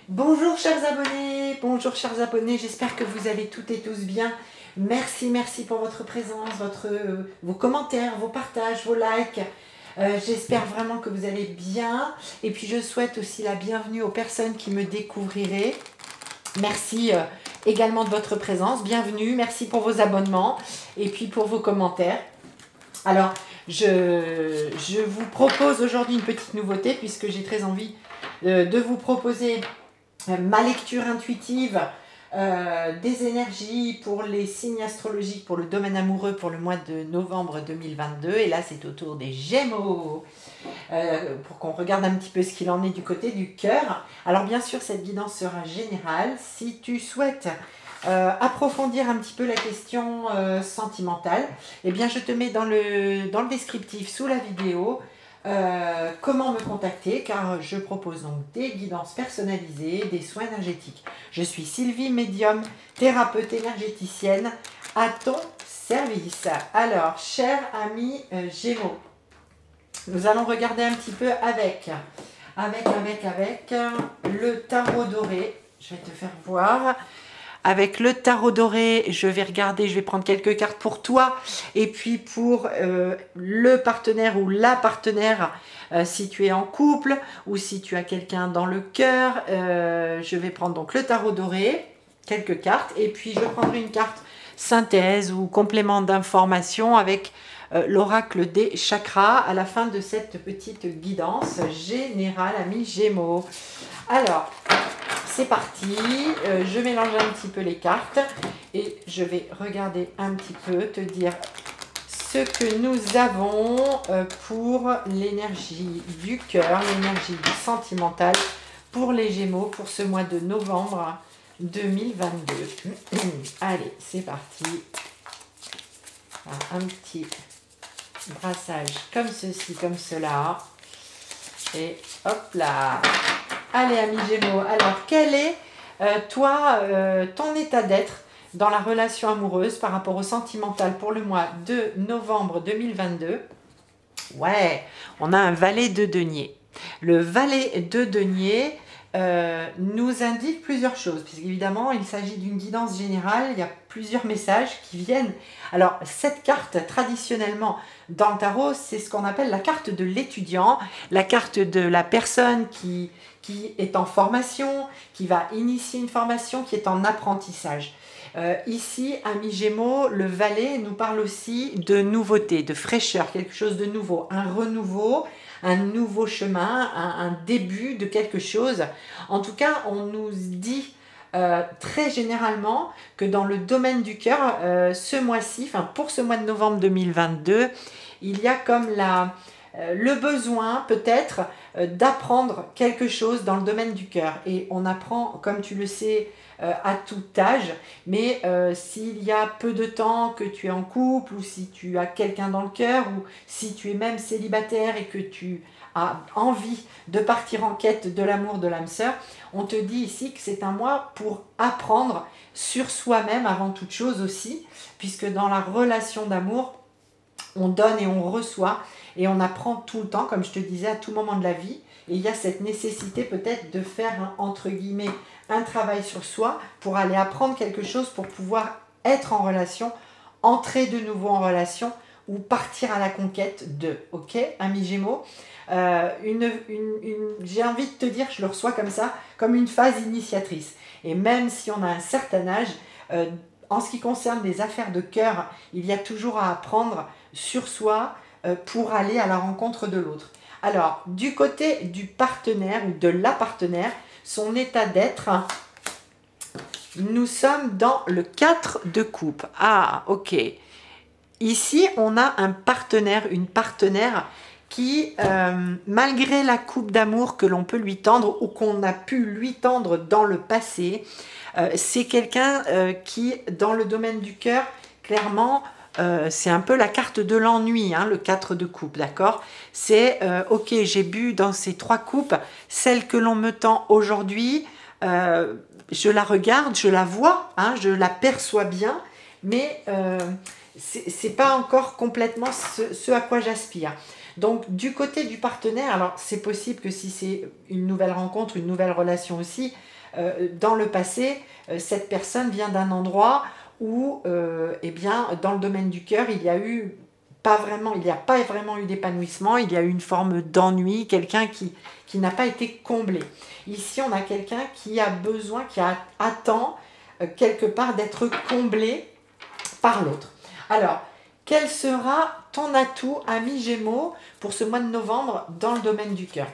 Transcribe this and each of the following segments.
Bonjour chers abonnés, j'espère que vous allez toutes et tous bien. Merci pour votre présence, vos commentaires, vos partages, vos likes. J'espère vraiment que vous allez bien. Et puis je souhaite aussi la bienvenue aux personnes qui me découvriraient. Merci également de votre présence, bienvenue, merci pour vos abonnements et puis pour vos commentaires. Alors, je vous propose aujourd'hui une petite nouveauté puisque j'ai très envie de vous proposer ma lecture intuitive des énergies pour les signes astrologiques pour le domaine amoureux pour le mois de novembre 2022. Et là, c'est au tour des Gémeaux. Pour qu'on regarde un petit peu ce qu'il en est du côté du cœur. Alors bien sûr, cette guidance sera générale. Si tu souhaites approfondir un petit peu la question sentimentale, eh bien je te mets dans le descriptif sous la vidéo comment me contacter, car je propose donc des guidances personnalisées, des soins énergétiques. Je suis Sylvie, médium, thérapeute énergéticienne, à ton service. Alors, chers amis Gémeaux, nous allons regarder un petit peu avec le tarot doré. Je vais te faire voir. Avec le tarot doré, je vais regarder, je vais prendre quelques cartes pour toi et puis pour le partenaire ou la partenaire, si tu es en couple ou si tu as quelqu'un dans le cœur. Je vais prendre donc le tarot doré, quelques cartes, et puis je prendrai une carte synthèse ou complément d'information avec l'oracle des chakras à la fin de cette petite guidance générale, amis Gémeaux. Alors, c'est parti, je mélange un petit peu les cartes et je vais regarder un petit peu, te dire ce que nous avons pour l'énergie du cœur, l'énergie du sentimental pour les Gémeaux pour ce mois de novembre 2022. Allez, c'est parti. Un petit brassage comme ceci, comme cela. Et hop là. Allez, amis Gémeaux, alors quel est toi, ton état d'être dans la relation amoureuse par rapport au sentimental pour le mois de novembre 2022? Ouais, on a un valet de denier. Le valet de denier nous indique plusieurs choses, puisqu'évidemment il s'agit d'une guidance générale, il y a plusieurs messages qui viennent. Alors cette carte, traditionnellement dans le tarot, c'est ce qu'on appelle la carte de l'étudiant, la carte de la personne qui est en formation, qui va initier une formation, qui est en apprentissage. Ici, amis Gémeaux, le valet nous parle aussi de nouveauté, de fraîcheur, quelque chose de nouveau, un renouveau, un nouveau chemin, un début de quelque chose. En tout cas, on nous dit très généralement que dans le domaine du cœur, ce mois-ci, enfin pour ce mois de novembre 2022, il y a comme le besoin peut-être d'apprendre quelque chose dans le domaine du cœur. Et on apprend, comme tu le sais, à tout âge, mais s'il y a peu de temps que tu es en couple ou si tu as quelqu'un dans le cœur ou si tu es même célibataire et que tu as envie de partir en quête de l'amour de l'âme sœur, on te dit ici que c'est un mois pour apprendre sur soi-même avant toute chose aussi, puisque dans la relation d'amour, on donne et on reçoit et on apprend tout le temps, comme je te disais, à tout moment de la vie. Et il y a cette nécessité peut-être de faire, entre guillemets, un travail sur soi pour aller apprendre quelque chose pour pouvoir être en relation, entrer de nouveau en relation ou partir à la conquête de. Ok, amis Gémeaux, j'ai envie de te dire, je le reçois comme ça, comme une phase initiatrice. Et même si on a un certain âge, en ce qui concerne les affaires de cœur, il y a toujours à apprendre sur soi pour aller à la rencontre de l'autre. Alors, du côté du partenaire ou de la partenaire, son état d'être, nous sommes dans le 4 de coupe. Ah, ok. Ici, on a un partenaire, une partenaire qui, malgré la coupe d'amour que l'on peut lui tendre ou qu'on a pu lui tendre dans le passé, c'est quelqu'un qui, dans le domaine du cœur, clairement, c'est un peu la carte de l'ennui, hein, le 4 de coupe, d'accord? C'est, ok, j'ai bu dans ces 3 coupes, celle que l'on me tend aujourd'hui, je la regarde, je la vois, hein, je la perçois bien, mais c'est pas encore complètement ce à quoi j'aspire. Donc du côté du partenaire, alors c'est possible que si c'est une nouvelle rencontre, une nouvelle relation aussi, dans le passé, cette personne vient d'un endroit où, eh bien, dans le domaine du cœur, il n'y a pas vraiment eu d'épanouissement, il y a eu une forme d'ennui, quelqu'un qui n'a pas été comblé. Ici, on a quelqu'un qui a besoin, attend quelque part d'être comblé par l'autre. Alors, quel sera ton atout, ami Gémeaux, pour ce mois de novembre dans le domaine du cœur?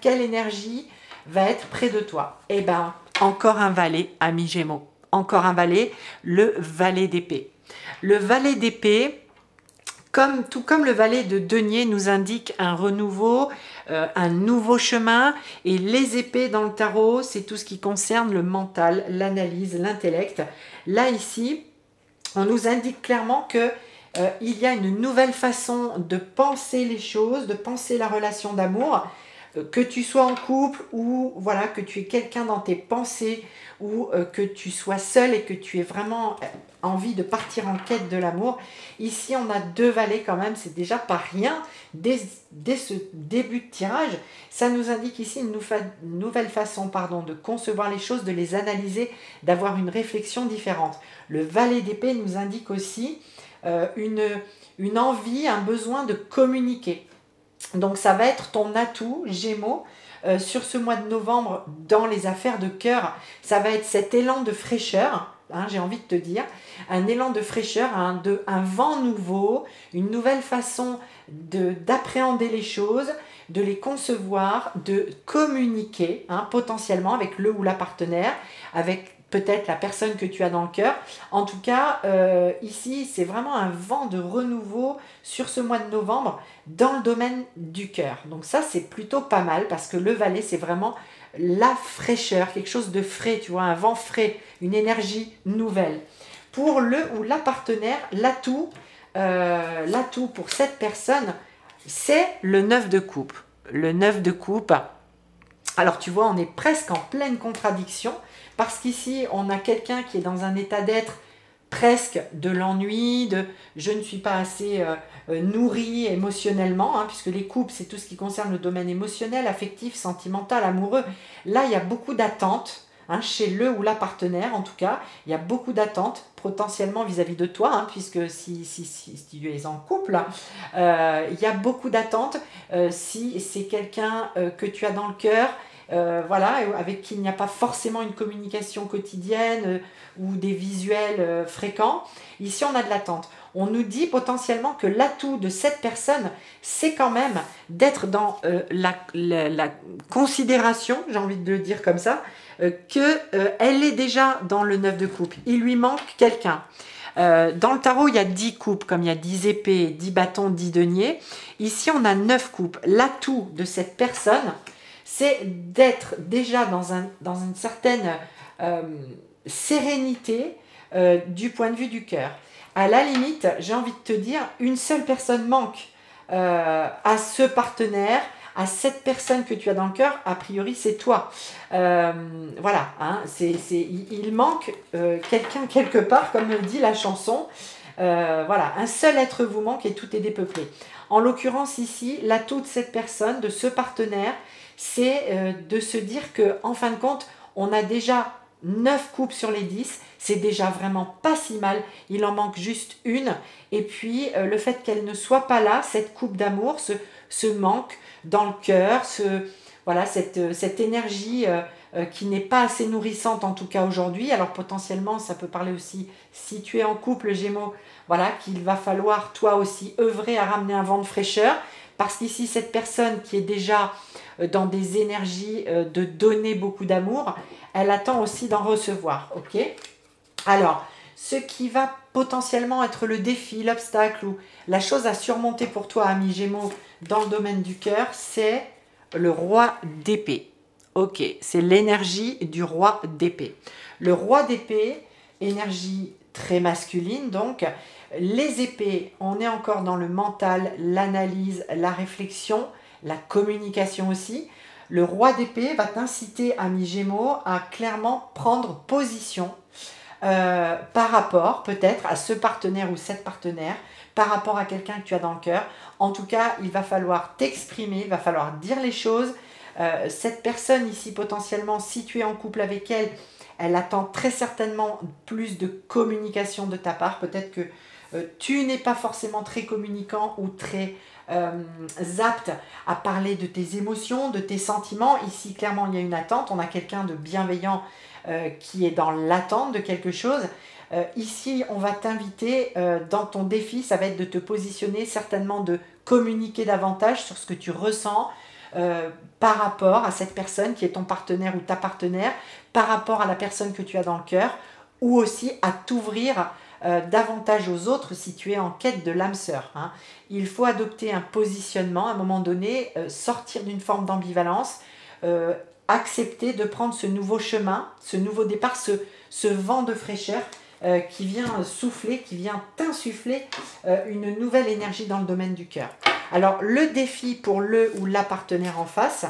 Quelle énergie va être près de toi? Eh bien, encore un valet, ami Gémeaux. Encore un valet, le valet d'épée. Le valet d'épée, tout comme le valet de denier, nous indique un renouveau, un nouveau chemin. Et les épées dans le tarot, c'est tout ce qui concerne le mental, l'analyse, l'intellect. Là, ici, on nous indique clairement que il y a une nouvelle façon de penser les choses, de penser la relation d'amour, que tu sois en couple ou voilà, que tu aies quelqu'un dans tes pensées ou que tu sois seul et que tu aies vraiment envie de partir en quête de l'amour. Ici, on a 2 valets quand même, c'est déjà pas rien. Dès ce début de tirage, ça nous indique ici une nouvelle façon de concevoir les choses, de les analyser, d'avoir une réflexion différente. Le valet d'épée nous indique aussi une envie, un besoin de communiquer. Donc ça va être ton atout, Gémeaux, sur ce mois de novembre dans les affaires de cœur. Ça va être cet élan de fraîcheur, j'ai envie de te dire, un élan de fraîcheur, un vent nouveau, une nouvelle façon d'appréhender les choses, de les concevoir, de communiquer potentiellement avec le ou la partenaire, avec peut-être la personne que tu as dans le cœur. En tout cas, ici, c'est vraiment un vent de renouveau sur ce mois de novembre dans le domaine du cœur. Donc ça, c'est plutôt pas mal parce que le valet, c'est vraiment la fraîcheur, quelque chose de frais, tu vois, un vent frais, une énergie nouvelle. Pour le ou la partenaire, l'atout pour cette personne, c'est le 9 de coupe. Le 9 de coupe, alors tu vois, on est presque en pleine contradiction parce qu'ici, on a quelqu'un qui est dans un état d'être presque de l'ennui, de je ne suis pas assez nourri émotionnellement, puisque les couples, c'est tout ce qui concerne le domaine émotionnel, affectif, sentimental, amoureux. Là, il y a beaucoup d'attentes, chez le ou la partenaire en tout cas, il y a beaucoup d'attentes potentiellement vis-à-vis de toi, puisque si tu es en couple, il y a beaucoup d'attentes. Si c'est quelqu'un que tu as dans le cœur, voilà, avec qui il n'y a pas forcément une communication quotidienne ou des visuels fréquents. Ici, on a de l'attente. On nous dit potentiellement que l'atout de cette personne, c'est quand même d'être dans la considération, j'ai envie de le dire comme ça, qu'elle est déjà dans le 9 de coupe. Il lui manque quelqu'un. Dans le tarot, il y a 10 coupes, comme il y a 10 épées, 10 bâtons, 10 deniers. Ici, on a 9 coupes. L'atout de cette personne, c'est d'être déjà dans une certaine sérénité du point de vue du cœur. À la limite, j'ai envie de te dire, une seule personne manque à ce partenaire, à cette personne que tu as dans le cœur, a priori c'est toi. Voilà, il manque quelqu'un quelque part, comme le dit la chanson. Voilà, un seul être vous manque et tout est dépeuplé. En l'occurrence ici, l'atout de cette personne, de ce partenaire, c'est de se dire que en fin de compte, on a déjà 9 coupes sur les 10, c'est déjà vraiment pas si mal, il en manque juste une, et puis le fait qu'elle ne soit pas là, cette coupe d'amour, ce manque dans le cœur, voilà, cette énergie qui n'est pas assez nourrissante en tout cas aujourd'hui. Alors potentiellement ça peut parler aussi, si tu es en couple Gémeaux, voilà, qu'il va falloir toi aussi œuvrer à ramener un vent de fraîcheur, parce qu'ici cette personne qui est déjà dans des énergies de donner beaucoup d'amour, elle attend aussi d'en recevoir, ok? Alors, ce qui va potentiellement être le défi, l'obstacle ou la chose à surmonter pour toi, ami Gémeaux, dans le domaine du cœur, c'est le roi d'épée. Ok, c'est l'énergie du roi d'épée. Le roi d'épée, énergie très masculine, donc les épées, on est encore dans le mental, l'analyse, la réflexion, la communication aussi. Le roi d'épée va t'inciter, ami Gémeaux, à clairement prendre position par rapport peut-être à ce partenaire ou cette partenaire, par rapport à quelqu'un que tu as dans le cœur. En tout cas, il va falloir t'exprimer, il va falloir dire les choses. Cette personne ici, potentiellement, si tu es en couple avec elle, elle attend très certainement plus de communication de ta part. Peut-être que tu n'es pas forcément très communicant ou très apte à parler de tes émotions, de tes sentiments. Ici, clairement, il y a une attente. On a quelqu'un de bienveillant qui est dans l'attente de quelque chose. Ici, on va t'inviter dans ton défi, ça va être de te positionner, certainement de communiquer davantage sur ce que tu ressens par rapport à cette personne qui est ton partenaire ou ta partenaire, par rapport à la personne que tu as dans le cœur, ou aussi à t'ouvrir davantage aux autres si tu es en quête de l'âme sœur. Hein. Il faut adopter un positionnement à un moment donné, sortir d'une forme d'ambivalence, accepter de prendre ce nouveau chemin, ce nouveau départ, ce vent de fraîcheur qui vient souffler, qui vient t'insuffler une nouvelle énergie dans le domaine du cœur. Alors, le défi pour le ou la partenaire en face,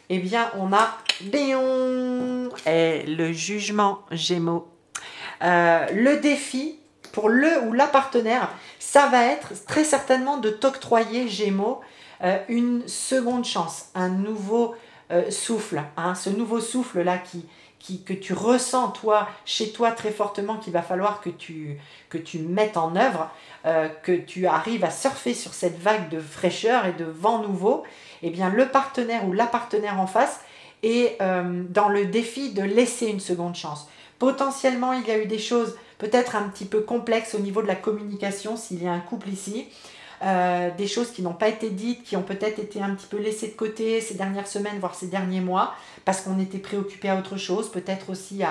eh bien, on a le jugement Gémeaux. Le défi pour le ou la partenaire, ça va être très certainement de t'octroyer Gémeaux une seconde chance, un nouveau souffle, hein, ce nouveau souffle là que tu ressens toi, chez toi très fortement, qu'il va falloir que tu mettes en œuvre, que tu arrives à surfer sur cette vague de fraîcheur et de vent nouveau. Eh bien, le partenaire ou la partenaire en face est dans le défi de laisser une seconde chance. Potentiellement, il y a eu des choses peut-être un petit peu complexes au niveau de la communication, s'il y a un couple ici. Des choses qui n'ont pas été dites, qui ont peut-être été un petit peu laissées de côté ces dernières semaines, voire ces derniers mois, parce qu'on était préoccupé à autre chose, peut-être aussi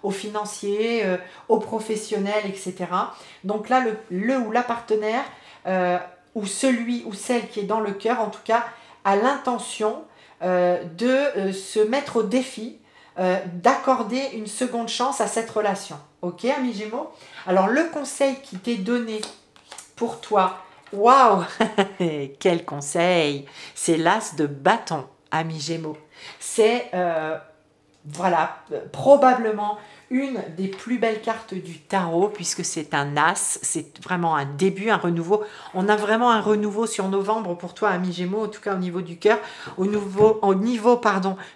aux financiers, aux professionnels, etc. Donc là, le ou la partenaire, ou celui ou celle qui est dans le cœur, en tout cas, a l'intention de se mettre au défi, d'accorder une seconde chance à cette relation. Ok, amis Gémeaux? Alors, le conseil qui t'est donné pour toi, waouh, quel conseil! C'est l'as de bâton, ami Gémeaux. C'est voilà, probablement une des plus belles cartes du tarot, puisque c'est un as, c'est vraiment un début, un renouveau. On a vraiment un renouveau sur novembre pour toi, ami Gémeaux, en tout cas au niveau du cœur, au niveau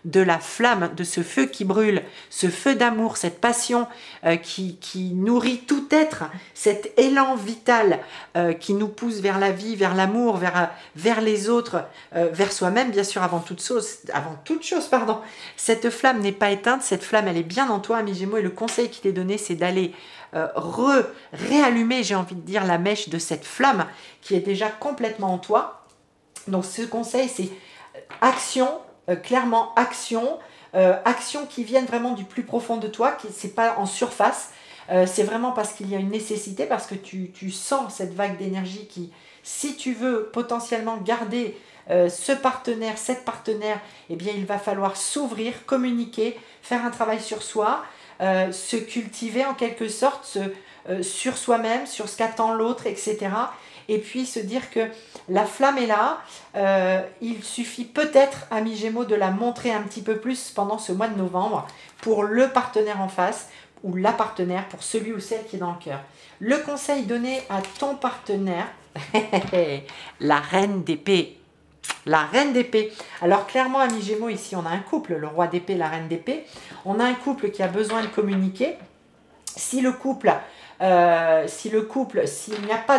de la flamme, de ce feu qui brûle, ce feu d'amour, cette passion qui nourrit tout être, cet élan vital qui nous pousse vers la vie, vers l'amour, vers les autres, vers soi-même, bien sûr, avant toute chose. Cette flamme n'est pas éteinte, cette flamme, elle est bien en toi, ami Gémeaux, et le conseil qui t'est donné, c'est d'aller réallumer, j'ai envie de dire, la mèche de cette flamme qui est déjà complètement en toi. Donc ce conseil, c'est action, clairement action, action qui viennent vraiment du plus profond de toi, qui c'est pas en surface, c'est vraiment parce qu'il y a une nécessité, parce que tu sens cette vague d'énergie qui, si tu veux potentiellement garder ce partenaire, cette partenaire, eh bien il va falloir s'ouvrir, communiquer, faire un travail sur soi, se cultiver en quelque sorte, sur soi-même, sur ce qu'attend l'autre, etc. Et puis se dire que la flamme est là, il suffit peut-être, amis Gémeaux, de la montrer un petit peu plus pendant ce mois de novembre pour le partenaire en face ou la partenaire, pour celui ou celle qui est dans le cœur. Le conseil donné à ton partenaire, la reine d'épée. La reine d'épée. Alors clairement, amis Gémeaux, ici on a un couple, le roi d'épée, la reine d'épée. On a un couple qui a besoin de communiquer. S'il n'y a pas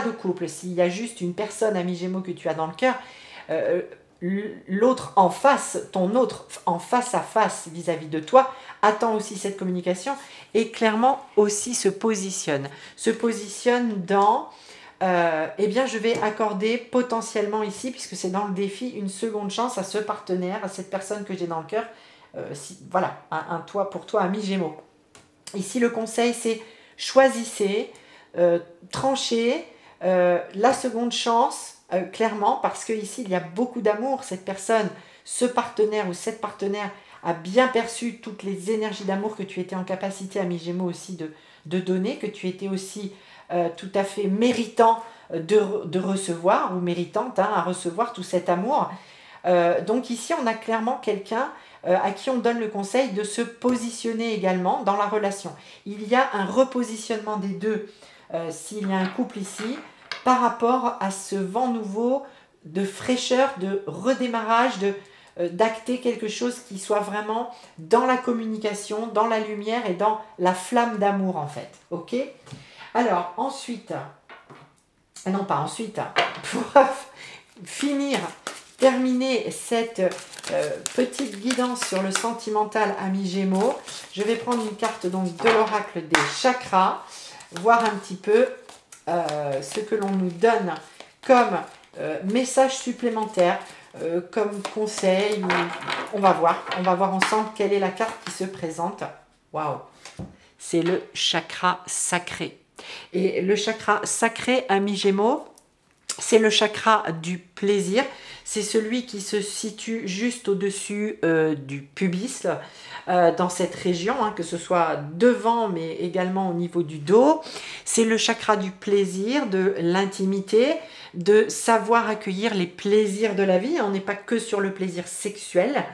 de couple, s'il y a juste une personne, ami Gémeaux, que tu as dans le cœur, l'autre en face, ton autre en face à face vis-à-vis de toi, attend aussi cette communication et clairement aussi se positionne dans eh bien je vais accorder potentiellement ici, puisque c'est dans le défi, une seconde chance à ce partenaire, à cette personne que j'ai dans le cœur. Voilà, un toit pour toi, ami Gémeaux. Ici le conseil, c'est choisissez, tranchez la seconde chance, clairement, parce que ici il y a beaucoup d'amour. Cette personne, ce partenaire ou cette partenaire a bien perçu toutes les énergies d'amour que tu étais en capacité, ami Gémeaux, aussi de donner, que tu étais aussi tout à fait méritant de recevoir, ou méritante à recevoir tout cet amour. Donc ici on a clairement quelqu'un à qui on donne le conseil de se positionner également dans la relation. Il y a un repositionnement des deux s'il y a un couple ici, par rapport à ce vent nouveau de fraîcheur, de redémarrage, d'acter quelque chose qui soit vraiment dans la communication, dans la lumière et dans la flamme d'amour en fait. Ok? Alors ensuite, non pas ensuite, pour finir, terminer cette petite guidance sur le sentimental, amis Gémeaux, je vais prendre une carte donc de l'oracle des chakras, voir un petit peu ce que l'on nous donne comme message supplémentaire, comme conseil. On va voir ensemble quelle est la carte qui se présente. Waouh! C'est le chakra sacré. Et le chakra sacré, amis Gémeaux, c'est le chakra du plaisir. C'est celui qui se situe juste au-dessus du pubis, dans cette région, hein, que ce soit devant, mais également au niveau du dos. C'est le chakra du plaisir, de l'intimité, de savoir accueillir les plaisirs de la vie. On n'est pas que sur le plaisir sexuel,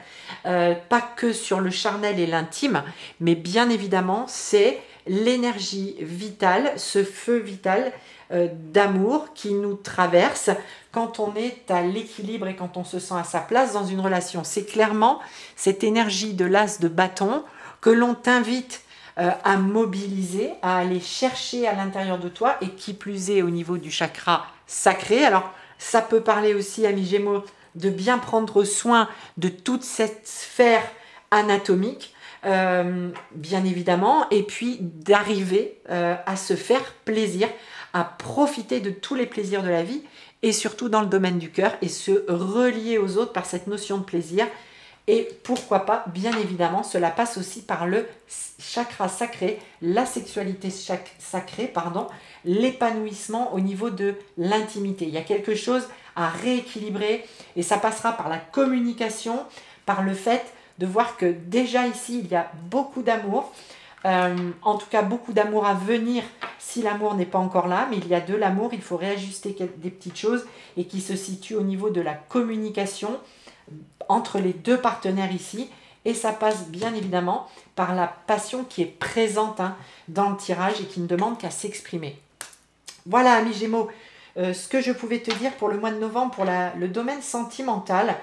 pas que sur le charnel et l'intime, mais bien évidemment, c'est l'énergie vitale, ce feu vital d'amour qui nous traverse quand on est à l'équilibre et quand on se sent à sa place dans une relation. C'est clairement cette énergie de l'as de bâton que l'on t'invite à mobiliser, à aller chercher à l'intérieur de toi, et qui plus est au niveau du chakra sacré. Alors ça peut parler aussi, amis Gémeaux, de bien prendre soin de toute cette sphère anatomique, bien évidemment, et puis d'arriver à se faire plaisir, à profiter de tous les plaisirs de la vie, et surtout dans le domaine du cœur, et se relier aux autres par cette notion de plaisir. Et pourquoi pas, bien évidemment, cela passe aussi par le chakra sacré, la sexualité sacrée, pardon, l'épanouissement au niveau de l'intimité. Il y a quelque chose à rééquilibrer, et ça passera par la communication, par le fait de voir que déjà ici, il y a beaucoup d'amour, en tout cas beaucoup d'amour à venir si l'amour n'est pas encore là, mais il y a de l'amour, il faut réajuster des petites choses, et qui se situent au niveau de la communication entre les deux partenaires ici, et ça passe bien évidemment par la passion qui est présente dans le tirage et qui ne demande qu'à s'exprimer. Voilà, amis Gémeaux, ce que je pouvais te dire pour le mois de novembre, pour le domaine sentimental.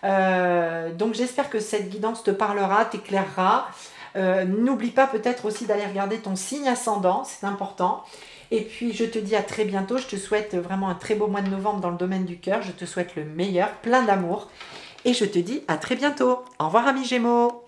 Donc j'espère que cette guidance te parlera, t'éclairera. N'oublie pas peut-être aussi d'aller regarder ton signe ascendant, c'est important. Et puis je te dis à très bientôt, je te souhaite vraiment un très beau mois de novembre dans le domaine du cœur, je te souhaite le meilleur, plein d'amour, et je te dis à très bientôt. Au revoir, amis Gémeaux.